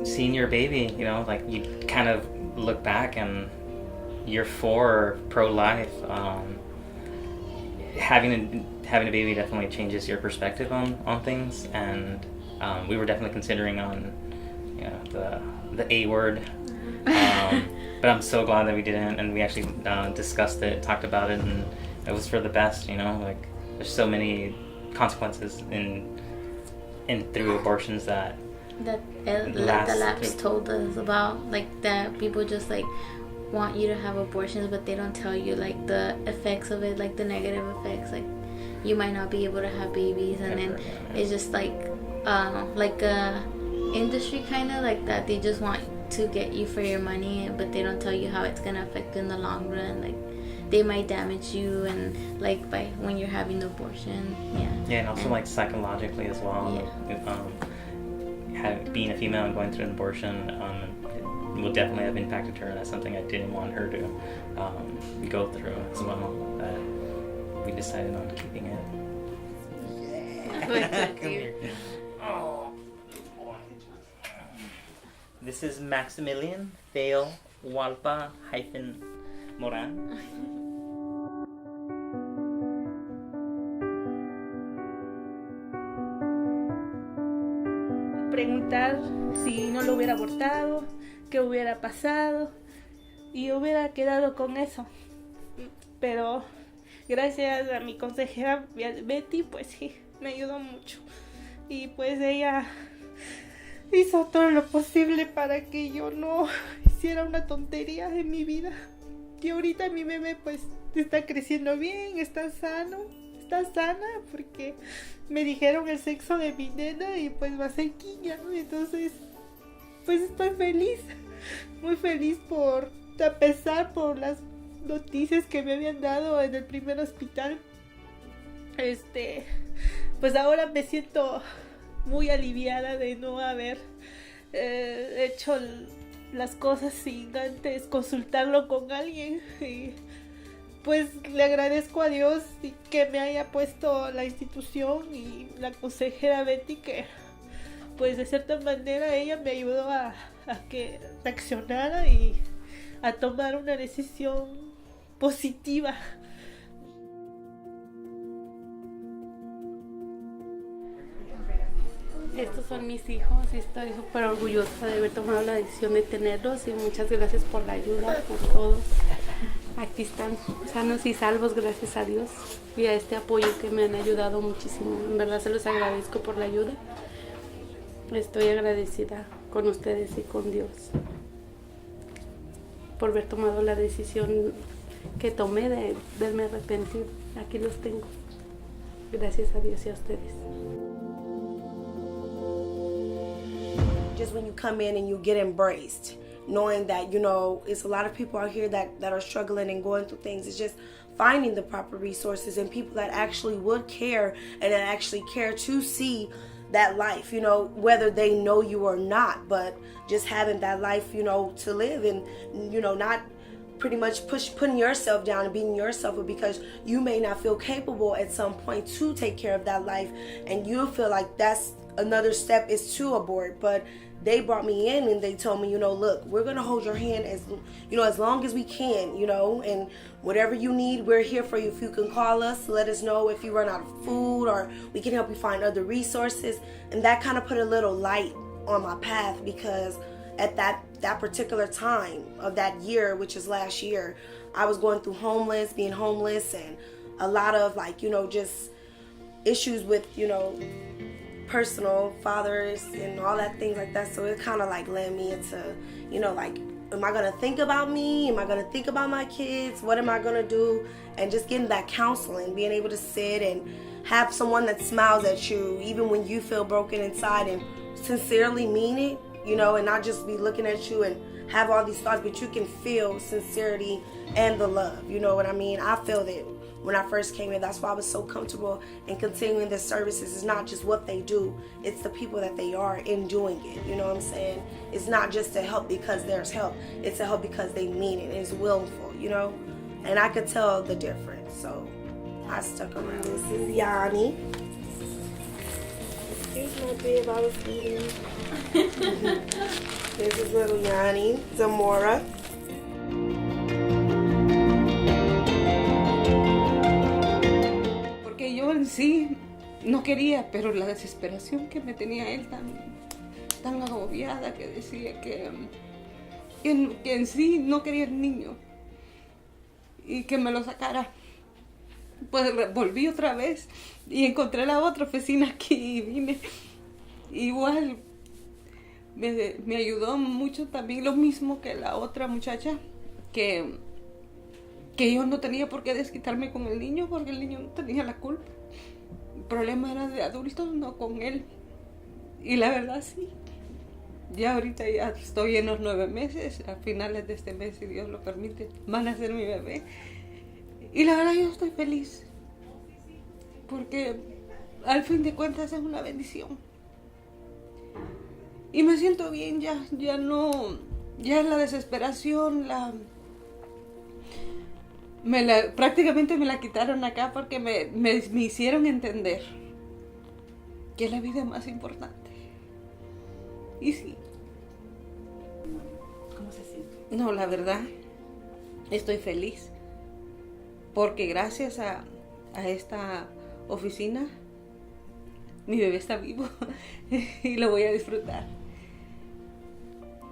seeing your baby, you know, like you kind of look back and you're for pro-life. Having a baby definitely changes your perspective on things, and we were definitely considering on, you know, the A word. But I'm so glad that we didn't, and we actually discussed it, talked about it, and it was for the best, you know. Like, there's so many consequences in through abortions that the labs told us about, like, that people just like want you to have abortions, but they don't tell you like the effects of it, like the negative effects, like you might not be able to have babies, and then it's just like a industry kind of like that. They just want to get you for your money, but they don't tell you how it's gonna affect you in the long run. Like, they might damage you, and like by when you're having the abortion. And also like psychologically as well. Being a female and going through an abortion will definitely have impacted her, and that's something I didn't want her to go through as well. We decided on keeping it. Come here. Oh, boy. This is Maximilian Theo Walpa Moran. Preguntar si no lo hubiera abortado, qué hubiera pasado, y hubiera quedado con eso. Pero gracias a mi consejera Betty, pues sí, me ayudó mucho. Y pues ella hizo todo lo posible para que yo no hiciera una tontería en mi vida. Y ahorita mi bebé pues está creciendo bien, está sana, porque me dijeron el sexo de mi nena y pues va a ser niña. Entonces pues estoy feliz, muy feliz a pesar por las noticias que me habían dado en el primer hospital. Pues ahora me siento muy aliviada de no haber hecho las cosas sin antes consultarlo con alguien. Y pues le agradezco a Dios que me haya puesto la institución y la consejera Betty, que pues de cierta manera ella me ayudó a que reaccionara y a tomar una decisión positiva. Estos son mis hijos y estoy súper orgullosa de haber tomado la decisión de tenerlos, y muchas gracias por la ayuda, por todo. Aquí están sanos y salvos, gracias a Dios, y a este apoyo que me han ayudado muchísimo. En verdad se los agradezco por la ayuda. Estoy agradecida con ustedes y con Dios por haber tomado la decisión que tomé de verme arrepentir. Aquí los tengo. Gracias a Dios y a ustedes. Just when you come in and you get embraced, knowing that, you know, it's a lot of people out here that are struggling and going through things. It's just finding the proper resources and people that actually would care and that actually care to see that life, you know, whether they know you or not, but just having that life, you know, to live, and, you know, not pretty much putting yourself down and beating yourself up because you may not feel capable at some point to take care of that life, and you feel like that's another step is to abort. But they brought me in and they told me, you know, look, we're going to hold your hand as, you know, as long as we can, you know, and whatever you need, we're here for you. If you can call us, let us know if you run out of food, or we can help you find other resources. And that kind of put a little light on my path, because at that particular time of that year, which is last year, I was going through being homeless, and a lot of, like, you know, just issues with, you know, personal fathers and all that things like that. So it kind of like led me into, you know, like, am I going to think about me? Am I going to think about my kids? What am I going to do? And just getting that counseling, being able to sit and have someone that smiles at you even when you feel broken inside, and sincerely mean it, you know, and not just be looking at you and have all these thoughts, but you can feel sincerity and the love. You know what I mean? I felt it when I first came in. That's why I was so comfortable in continuing the services. It's not just what they do, it's the people that they are in doing it. You know what I'm saying? It's not just to help because there's help. It's to help because they mean it. It's willful, you know? And I could tell the difference. So I stuck around. This is Yanni. Here's my bib I was eating. This is little Yanni, Zamora. Porque yo en sí no quería, pero la desesperación que me tenía él tan agobiada que decía que en sí no quería el niño y que me lo sacara. Pues volví otra vez y encontré la otra oficina aquí y vine. Igual me ayudó mucho también, lo mismo que la otra muchacha, que yo no tenía por qué desquitarme con el niño porque el niño no tenía la culpa. El problema era de adultos, no con él. Y la verdad sí. Ya ahorita ya estoy en los 9 meses, a finales de este mes, si Dios lo permite, van a ser mi bebé. Y la verdad yo estoy feliz, porque al fin de cuentas es una bendición. Y me siento bien, ya la desesperación, prácticamente me la quitaron acá porque me hicieron entender que la vida es más importante. Y sí. ¿Cómo se siente? No, la verdad, estoy feliz. Porque gracias a esta oficina, mi bebé está vivo y lo voy a disfrutar.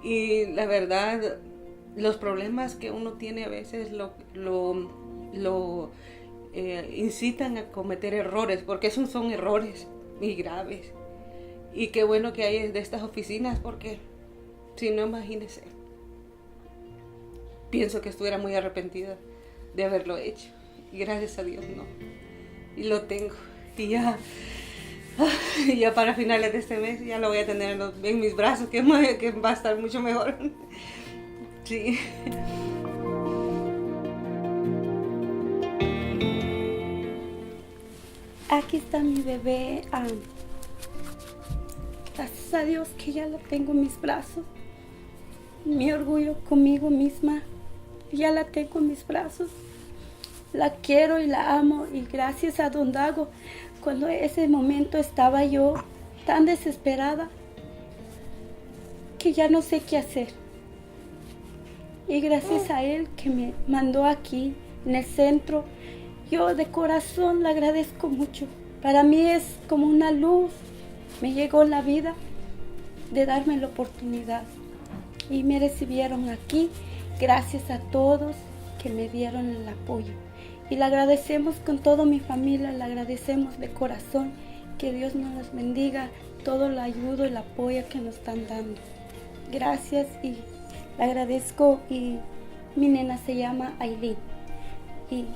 Y la verdad, los problemas que uno tiene a veces lo incitan a cometer errores, porque esos son errores muy graves. Y qué bueno que hay de estas oficinas, porque si no, imagínese. Pienso que estuviera muy arrepentida de haberlo hecho. Y gracias a Dios no. Y lo tengo. Y ya para finales de este mes ya lo voy a tener en mis brazos, que va a estar mucho mejor. Sí. Aquí está mi bebé. Gracias a Dios que ya la tengo en mis brazos. Mi orgullo conmigo misma. Ya la tengo en mis brazos. La quiero y la amo. Y gracias a Don Dago, cuando ese momento estaba yo tan desesperada que ya no sé qué hacer. Y gracias a él que me mandó aquí en el centro, yo de corazón le agradezco mucho. Para mí es como una luz. Me llegó la vida de darme la oportunidad. Y me recibieron aquí. Gracias a todos que me dieron el apoyo. Y le agradecemos con toda mi familia, le agradecemos de corazón. Que Dios nos los bendiga, todo el ayuda y el apoyo que nos están dando. Gracias y le agradezco. Y mi nena se llama Aileen. Y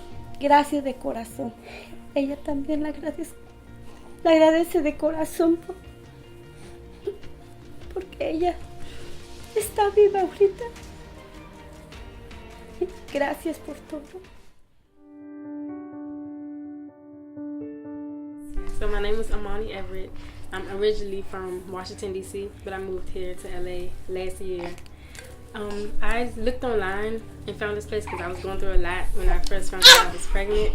gracias de corazón. Ella también le agradece de corazón porque ella está viva ahorita. Gracias por todo. So my name is Amani Everett. I'm originally from Washington, D.C., but I moved here to L.A. last year. I looked online and found this place because I was going through a lot when I first found out I was pregnant.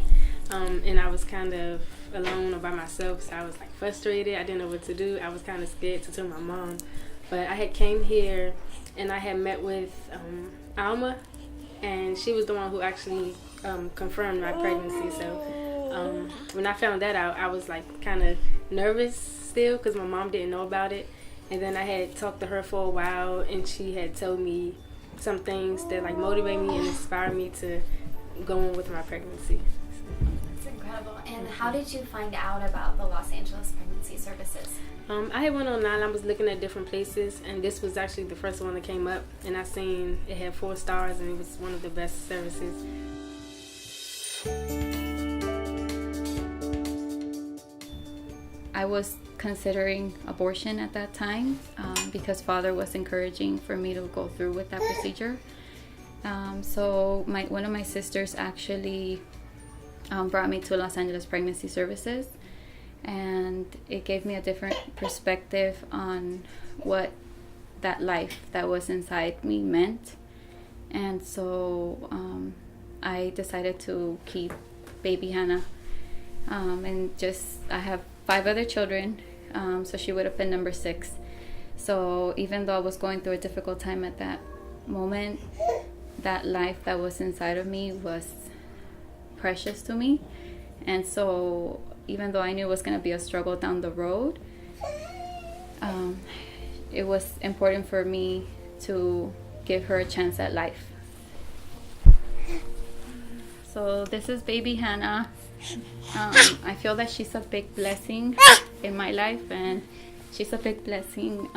And I was kind of alone or by myself, so I was like frustrated. I didn't know what to do. I was kind of scared to tell my mom. But I had came here and I had met with Alma, and she was the one who actually confirmed my pregnancy. So when I found that out, I was like kind of nervous still because my mom didn't know about it. And then I had talked to her for a while, and she had told me some things that like motivate me and inspire me to go on with my pregnancy. That's incredible. And how did you find out about the Los Angeles Pregnancy Services? I had went online. I was looking at different places, and this was actually the first one that came up. And I seen it had 4 stars, and it was one of the best services. I was considering abortion at that time because Father was encouraging for me to go through with that procedure. So one of my sisters actually brought me to Los Angeles Pregnancy Services, and it gave me a different perspective on what that life that was inside me meant. And so I decided to keep baby Hannah, and I have 5 other children. So she would have been number 6. So even though I was going through a difficult time at that moment, that life that was inside of me was precious to me. And so even though I knew it was going to be a struggle down the road, it was important for me to give her a chance at life. So this is baby Hannah. I feel that she's a big blessing in my life, and she's a big blessing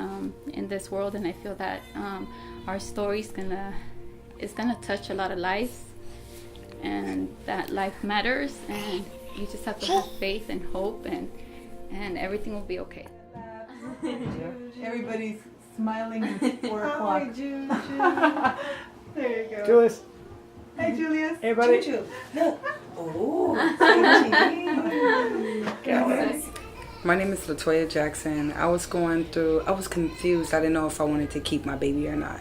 in this world, and I feel that our story is gonna touch a lot of lives, and that life matters, and you just have to have faith and hope, and everything will be okay. Everybody's smiling. It's 4 o'clock. Hi, Juju. There you go. Julius. Hi, Julius. Hey, buddy. Juju. Oh, My name is Latoya Jackson. I was confused. I didn't know if I wanted to keep my baby or not.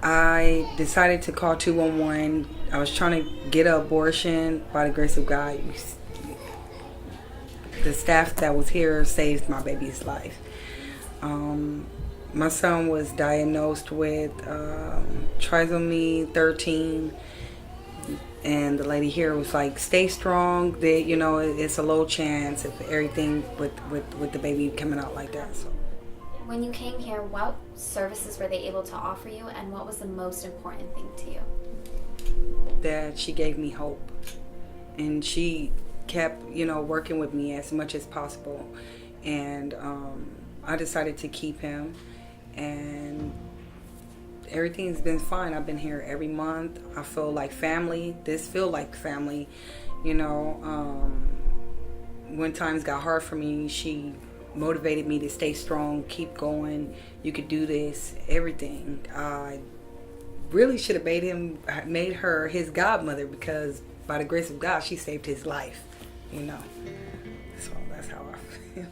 I decided to call 211. I was trying to get an abortion. By the grace of God, the staff that was here saved my baby's life. My son was diagnosed with trisomy 13, and the lady here was like, "Stay strong. That it's a low chance if everything with the baby coming out like that." So, when you came here, what services were they able to offer you, and what was the most important thing to you? that she gave me hope, and she kept working with me as much as possible, and I decided to keep him, and everything's been fine. I've been here every month. I feel like family. This feel like family. When times got hard for me, she motivated me to stay strong, keep going. You could do this. Everything. I really should have made her his godmother, because by the grace of God, she saved his life. So that's how I feel.